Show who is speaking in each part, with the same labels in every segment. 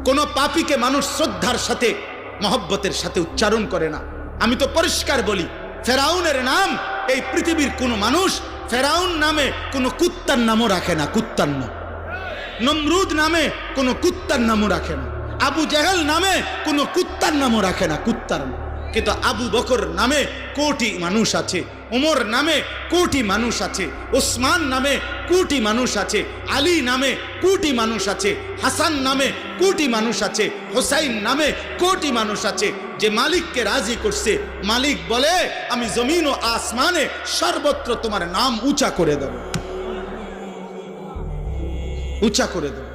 Speaker 1: কোন পাপীকে মানুষ শ্রদ্ধার সাথে মহব্বতের সাথে উচ্চারণ করে না। আমি তো পরিষ্কার বলি, ফেরাউনের নাম এই পৃথিবীর কোন মানুষ ফেরাউন নামে কোন কুত্তার নামও রাখে না, কুত্তার নাম। নমরুদ নামে কোন কুত্তার নামও রাখে না। আবু জেহেল নামে কোন কুত্তার নামও রাখে না, কুত্তার নাম। কিন্তু আবু বকর নামে কোটি মানুষ আছে, ওমর নামে কোটি মানুষ আছে, ওসমান নামে কোটি মানুষ আছে, আলী নামে কোটি মানুষ আছে, হাসান নামে কোটি মানুষ আছে, হোসাইন নামে কোটি মানুষ আছে। যে মালিককে রাজি করছে, মালিক বলে আমি জমিন ও আসমানে সর্বত্র তোমার নাম উঁচা করে দেব, উঁচা করে দেব।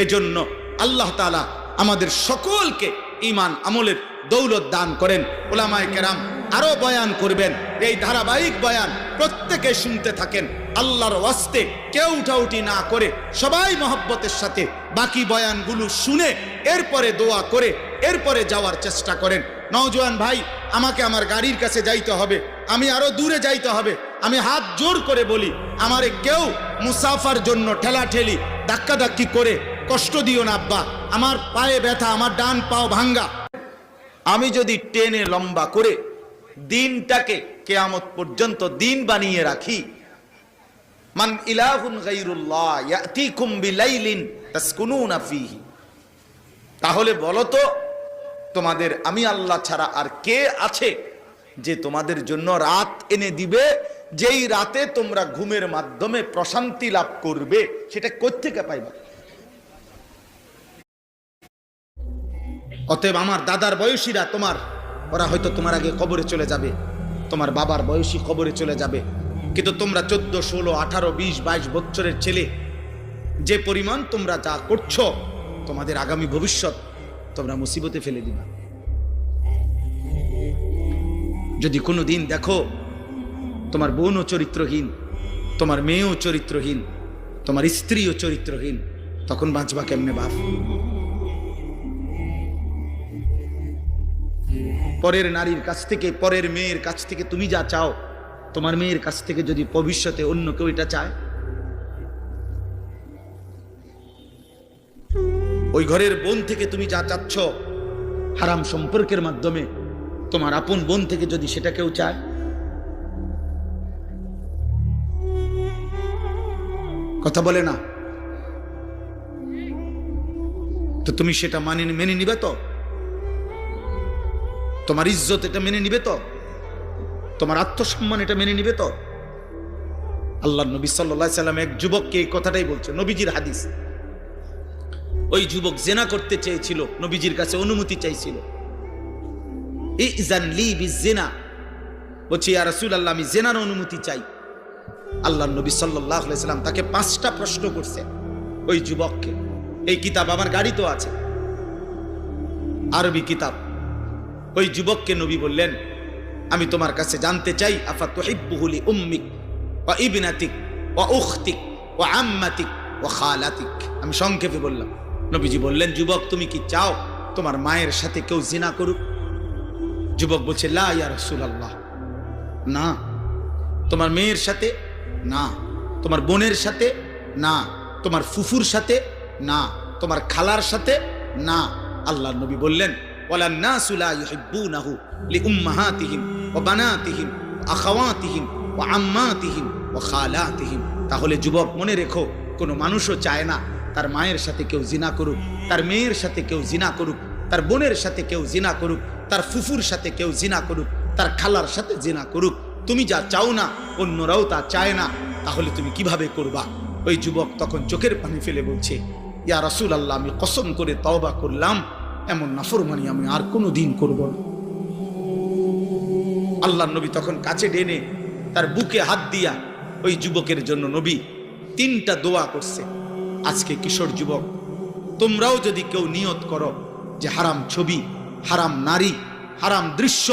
Speaker 1: এজন্য আল্লাহ তাআলা আমাদের সকলকে ঈমান আমলের দৌলত দান করেন। উলামায়ে কেরাম আরো বয়ান করবেন, এই ধারাবাহিক বয়ান প্রত্যেকে শুনতে থাকেন। আল্লাহর ওয়াস্তে কেউ উঠাউঠি না করে সবাই মহব্বতের সাথে বাকি বয়ানগুলো শুনে এরপরে দোয়া করে এরপরে যাওয়ার চেষ্টা করেন। নওজোয়ান ভাই, আমাকে আমার গাড়ির কাছে যাইতে হবে, আমি আরো দূরে যাইতে হবে। আমি হাত জোর করে বলি, আমারে কেউ মুসাফার জন্য ঠেলাঠেলি ধাক্কাধাক্কি করে কষ্ট দিও না আব্বা, আমার পায়ে ব্যথা, আমার ডান পাও ভাঙ্গা। আমি যদি টেনে লম্বা করে দিনটাকে কিয়ামত পর্যন্ত দিন বানিয়ে রাখি, মান ইলাহুন গায়রুল্লাহ ইয়াতিকুম বিলাইলিন তাসকুনুনা ফীহি, তাহলে বলো তো তোমাদের আমি আল্লাহ ছাড়া আর কে আছে যে তোমাদের জন্য রাত এনে দিবে, যেই রাতে তোমরা ঘুমের মাধ্যমে প্রশান্তি লাভ করবে? সেটা কোত্থেকে পাইবা? অতএব আমার দাদার বয়সীরা ওরা হয়তো তোমার আগে কবরে চলে যাবে, তোমার বাবার বয়সী কবরে চলে যাবে, কিন্তু তোমরা 14, 16, 18, 20, 22 বছরের ছেলে, যে পরিমাণ তোমরা যা করছো, তোমাদের আগামী ভবিষ্যৎ তোমরা মুসিবতে ফেলে দিবা। যদি কোনো দিন দেখো তোমার বোনও চরিত্রহীন, তোমার মেয়েও চরিত্রহীন, তোমার স্ত্রীও চরিত্রহীন, তখন বাঁচবা কেমনে বাপ? পরের নারীর কাছ থেকে, পরের মেয়ের কাছ থেকে তুমি যা চাও, তোমার মেয়ের কাছ থেকে যদি ভবিষ্যতে অন্য কেউ এটা চায়, ওই ঘরের বোন থেকে তুমি যা চাচ্ছ হারাম সম্পর্কের মাধ্যমে, তোমার আপন বোন থেকে যদি সেটা কেউ চায়, কথা বলে না তো তুমি সেটা মেনে নিবে তো? তোমার ইজ্জত এটা মেনে নিবে তো? তোমার আত্মসম্মান এটা মেনে নিবে তো? আল্লাহর নবী সাল্লাল্লাহু আলাইহি সাল্লাম এক যুবককে এই কথাটাই বলছে, নবীজির হাদিস। ওই যুবক জিনা করতে চেয়েছিল, নবীজির কাছে অনুমতি চাইছিল। ইযান লি বিজিনা, বলছি ইয়া রাসূলুল্লাহ আমি জিনার অনুমতি চাই। আল্লাহর নবী সাল্লাল্লাহু আলাইহি সাল্লাম তাকে 5টা প্রশ্ন করছে ওই যুবককে। এই কিতাব আমার গাড়িতেও আছে, আরবি কিতাব। ওই যুবককে নবী বললেন, আমি তোমার কাছে জানতে চাই, আফা তুহিব্বুহু লি উম্মিক ওয়া ইবনাতিক ওয়া উখতিক ওয়া আম্মাতিক ওয়া খালাতিক। আমি সংক্ষেপে বললাম। নবীজি বললেন, যুবক তুমি কি চাও তোমার মায়ের সাথে কেউ জিনা করুক? যুবক বলছে, লা ইয়া রাসূলুল্লাহ, না। তোমার মেয়ের সাথে না, তোমার বোনের সাথে না, তোমার ফুফুর সাথে না, তোমার খালার সাথে না। আল্লাহর নবী বললেন, ওয়ালান নাসু লা ইউহিব্বুনাহু লিউম্মাহাতিহিম ওয়া বানাতিহিম ওয়া আখাওয়াতিহিম ওয়া আম্মাতিহিম ওয়া খালাতিহিম। তাহলে যুবক মনে রেখো, কোনো মানুষও চায় না তার মায়ের সাথে কেউ জিনা করুক, তার মেয়ের সাথে কেউ জিনা করুক, তার বোনের সাথে কেউ জিনা করুক, তার ফুফুর সাথে কেউ জিনা করুক, তার খালার সাথে জিনা করুক। তুমি যা চাও না অন্যরাও তা চায় না, তাহলে তুমি কিভাবে করবা? ওই যুবক তখন চোখের পানি ফেলে বলছে, ইয়া রাসূলুল্লাহ আমি কসম করে তওবা করলাম, এমন নাফরমানি আমি আর কোনো দিন করব না। আল্লাহর নবী তখন কাছে টেনে তার বুকে হাত দিয়া ওই যুবকের জন্য নবী 3টা দোয়া করছে। আজকে কিশোর যুবক, তোমরাও যদি কেউ নিয়ত করো যে হারাম ছবি, হারাম নারী, হারাম দৃশ্য,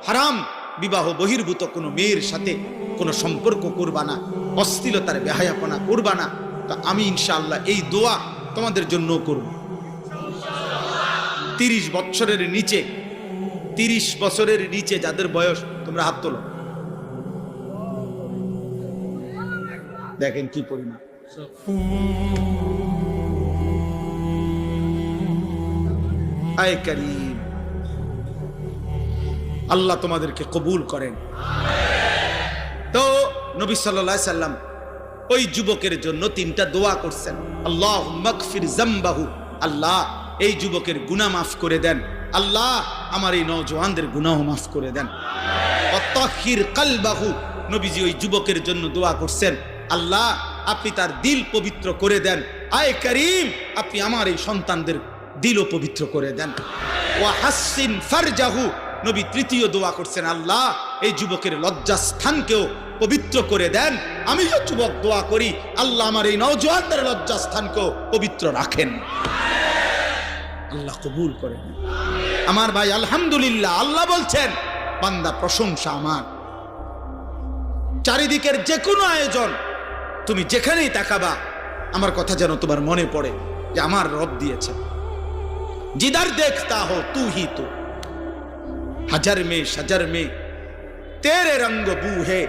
Speaker 1: হারাম বিবাহ বহির্ভূত কোনো মেয়ের সাথে কোনো সম্পর্ক করবা না, অশ্লীলতার বেহায়াপনা করবা না, তো আমি ইনশাআল্লাহ এই দোয়া তোমাদের জন্য করব। 30 বছরের নিচে, 30 বছরের নিচে যাদের বয়স, তোমরা হাত তোলো। দেখেন কি পরিমাণ। আয় করিম, আল্লাহ তোমাদেরকে কবুল করেন। তো নবী সাল্লাল্লাহু আলাইহি সাল্লাম ওই যুবকের জন্য 3টা দোয়া করছেন। আল্লাহুম্মা গফির যামবাহু, আল্লাহ এই যুবকের গুনাহ মাফ করে দেন, আল্লাহ আমার এই নওজওয়ানদের গুনাহ মাফ করে দেন। ওয়া তাহহির কলবাহু, নবীজি ওই যুবকের জন্য দোয়া করছেন, আল্লাহ আপনি তার দিল পবিত্র করে দেন। আয় করিম, আপনি আমার এই সন্তানদের দিলও পবিত্র করে দেন। ওয়া হাসসিন ফারজাহু, নবী 3য় দোয়া করছেন, আল্লাহ এই যুবকের লজ্জাস্থানকেও পবিত্র করে দেন। আমি যে যুবক দোয়া করি, আল্লাহ আমার এই নওজওয়ানদের লজ্জাস্থানকেও পবিত্র রাখেন। আল্লাহ কবুল করেন। আমার ভাই আলহামদুলিল্লাহ, আল্লাহ বলছেন বান্দা প্রশংসা আমার। চারিদিকের যে কোনো আয়োজন, তুমি যেখানেই তাকাবা আমার কথা যেন তোমার মনে পড়ে যে আমার রব দিয়েছে। জিদার দেখতা হো তু হি তু, হাজার মে সাজার মে তেরে রঙ্গ বু হে।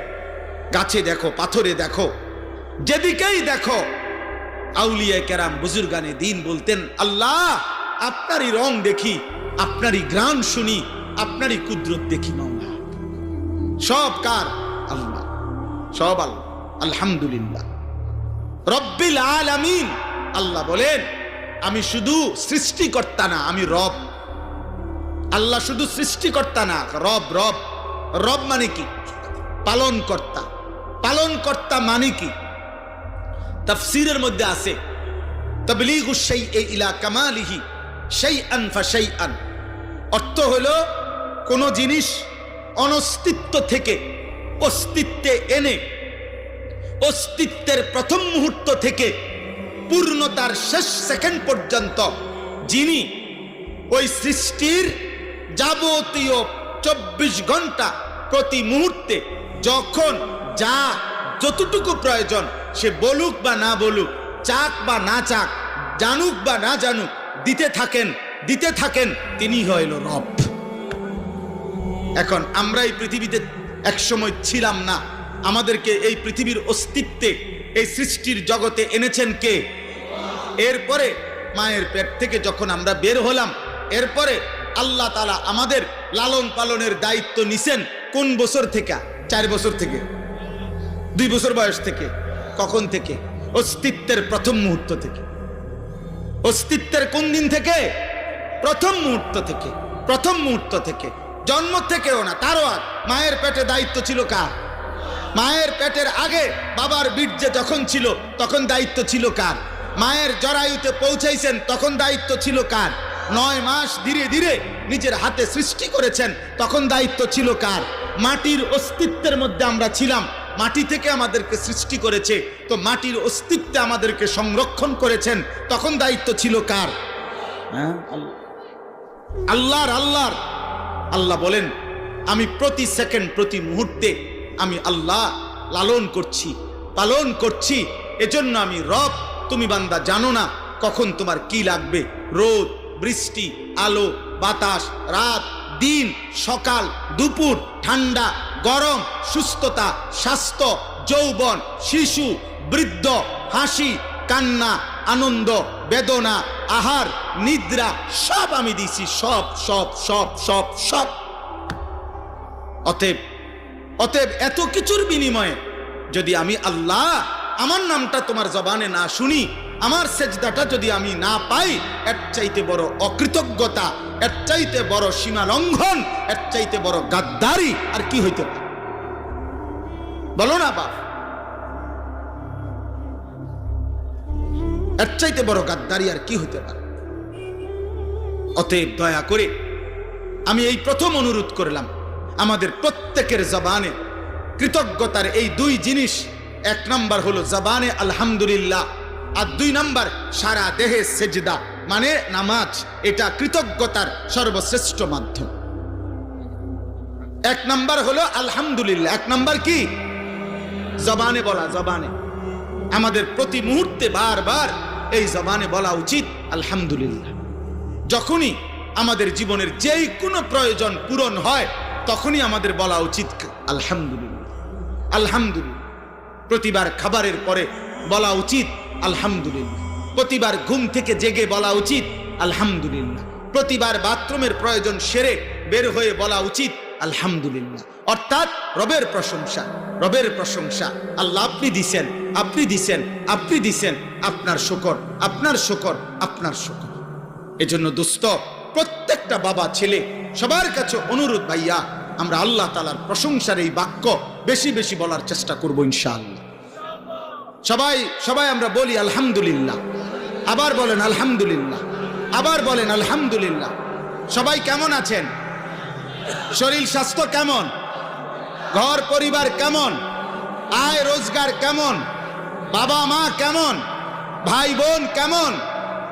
Speaker 1: গাছে দেখো, পাথরে দেখো, যেদিকেই দেখো, আউলিয়া কেরাম বুজুর্গানে দিন বলতেন, আল্লাহ আপনারই রং দেখি, আপনারই গ্রাণ শুনি, আপনারই কুদরত দেখি। মাওলা সব কার? আল্লাহ, সব আল্লাহ। আলহামদুলিল্লাহ রব্বিল আলামিন। আল্লাহ বলেন আমি শুধু সৃষ্টিকর্তা না, আমি রব। আল্লাহ শুধু সৃষ্টিকর্তা না, রব। রব রব মানে কি? পালন কর্তা। পালন কর্তা মানে কি? তাফসীরের মধ্যে আছে তাবলীগুশ শাইই ইলা কামালিহি শাইআন ফাশাইআন। অর্থ হলো কোন জিনিস অনস্তিত্ব থেকে অস্তিত্বে এনে, অস্তিত্বের প্রথম মুহূর্ত থেকে পূর্ণতার শেষ সেকেন্ড পর্যন্ত যিনি ওই সৃষ্টির যাবতীয় 24 ঘন্টা প্রতি মুহূর্তে যখন যা যতটুকু প্রয়োজন, সে বলুক বা না বলুক, চাক বা না চাক, জানুক বা না জানুক, দিতে থাকেন, তিনি হইল রব। এখন আমরা এই পৃথিবীতে একসময় ছিলাম না, আমাদেরকে এই পৃথিবীর অস্তিত্বে, এই সৃষ্টির জগতে এনেছেন কে? এরপরে মায়ের পেট থেকে যখন আমরা বের হলাম, এরপরে আল্লাহ তাআলা আমাদের লালন পালনের দায়িত্ব নিছেন কোন বছর থেকে? 4 বছর থেকে, 2 বছর বয়স থেকে। কখন থেকে? অস্তিত্বের প্রথম মুহূর্ত থেকে। অস্তিত্বের কোন দিন থেকে? প্রথম মুহূর্ত থেকে। প্রথম মুহূর্ত থেকে, জন্ম থেকেও না, তারও আগ। মায়ের পেটে দায়িত্ব ছিল কার? মায়ের পেটের আগে বাবার বীর্যে যখন ছিল তখন দায়িত্ব ছিল কার? মায়ের জরায়ুতে পৌঁছাইছেন তখন দায়িত্ব ছিল কার? 9 মাস ধীরে ধীরে নিজের হাতে সৃষ্টি করেছেন তখন দায়িত্ব ছিল কার? মাটির অস্তিত্বের মধ্যে আমরা ছিলাম, মাটি থেকে আমাদেরকে সৃষ্টি করেছে, তো মাটির অস্তিত্বে আমাদেরকে সংরক্ষণ করেছেন, তখন দায়িত্ব ছিল কার? আল্লাহর। আল্লাহর। আল্লাহ বলেন আমি প্রতি সেকেন্ড, প্রতি মুহূর্তে আমি আল্লাহ লালন করছি, পালন করছি, এজন্য আমি রব। তুমি বান্দা জানো না কখন তোমার কি লাগবে। রোদ, বৃষ্টি, আলো, বাতাস, রাত, দিন, সকাল, দুপুর, ঠান্ডা, গরম, সুস্থতা, স্বাস্থ্য, যৌবন, শিশু, বৃদ্ধ, হাসি, কান্না, আনন্দ, বেদনা, আহার, নিদ্রা, সব আমি দিছি। সব সব সব সব সব। অতএব এত কিছুর বিনিময়ে যদি আমি আল্লাহ আমার নামটা তোমার জবানে না শুনি, আমার সেজদাটা যদি আমি না পাই, এর চাইতে বড় অকৃতজ্ঞতা, এর চাইতে বড় সীমা লঙ্ঘন, এর চাইতে বড় গাদ্দারি আর কি হইতে পারে? বলো না বাপ, এর চাইতে বড় গাদ্দারি আর কি হইতে পারে? অতএব দয়া করে আমি এই প্রথম অনুরোধ করলাম, আমাদের প্রত্যেকের জবানে কৃতজ্ঞতার এই 2 জিনিস, 1 নাম্বার হলো জবানে আলহামদুলিল্লাহ, আর 2 নাম্বার সারা দেহে সেজদা মানে নামাজ। এটা কৃতজ্ঞতার সর্বশ্রেষ্ঠ মাধ্যম। 1 নাম্বার হলো আলহামদুলিল্লাহ। 1 নাম্বার কি? জবানে বলা। জবানে আমাদের প্রতি মুহূর্তে বারবার এই জবানে বলা উচিত আলহামদুলিল্লাহ। যখনই আমাদের জীবনের যেই কোনো প্রয়োজন পূরণ হয় তখনই আমাদের বলা উচিত আলহামদুলিল্লাহ। আলহামদুলিল্লাহ। প্রতিবার খাবারের পরে বলা উচিত আলহামদুলিল্লাহ। প্রতিবার ঘুম থেকে জেগে বলা উচিত আলহামদুলিল্লাহ। প্রতিবার বাথরুমের প্রয়োজন সেরে বের হয়ে বলা উচিত আলহামদুলিল্লাহ, অর্থাৎ রবের প্রশংসা, রবের প্রশংসা। আল্লাহ আপনি দিছেন, আপনি দিছেন, আপনি দিছেন, আপনার শুকর, আপনার শুকর, আপনার শুকর। এজন্য দোস্ত, প্রত্যেকটা বাবা ছেলে সবার কাছে অনুরোধ, ভাইয়া আমরা আল্লাহ তাআলার প্রশংসার এই বাক্য বেশি বেশি বলার চেষ্টা করব ইনশাআল্লাহ। সবাই সবাই আমরা বলি আলহামদুলিল্লাহ, আবার বলেন আলহামদুলিল্লাহ, আবার বলেন আলহামদুলিল্লাহ। সবাই কেমন আছেন? শরীর স্বাস্থ্য কেমন? ঘর পরিবার কেমন? আয় রোজগার কেমন? বাবা মা কেমন? ভাই বোন কেমন?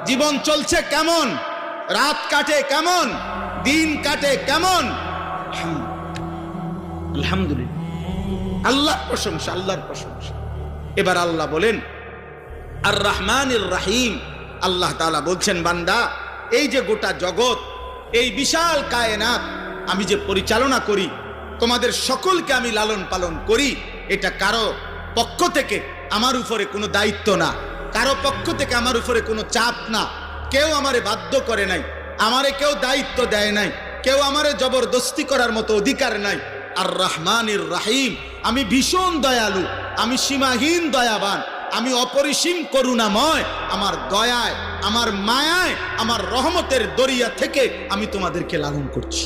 Speaker 1: জীবন চলছে কেমন? রাত কাটে কেমন? দিন কাটে কেমন? আলহামদুলিল্লাহ, আল্লাহর প্রশংসা, আল্লাহর প্রশংসা। এবার আল্লাহ বলেন আর রহমানির রহিম। আল্লাহ তাআলা বলছেন, বান্দা এই যে গোটা জগৎ, এই বিশাল কায়নাত আমি যে পরিচালনা করি, তোমাদের সকলকে আমি লালন পালন করি, এটা কারো পক্ষ থেকে আমার উপরে কোনো দায়িত্ব না, কারো পক্ষ থেকে আমার উপরে কোনো চাপ না। কেউ আমারে বাধ্য করে নাই, আমারে কেউ দায়িত্ব দেয় নাই, কেউ আমারে জবরদস্তি করার মতো অধিকার নাই। আর রহমানির রহিম, আমি ভীষণ দয়ালু, আমি সীমাহীন দয়াবান, আমি অপরিসীম করুণাময়। আমার দয়ায়, আমার মায়ায়, আমার রহমতের দরিয়া থেকে আমি তোমাদেরকে লালন করছি।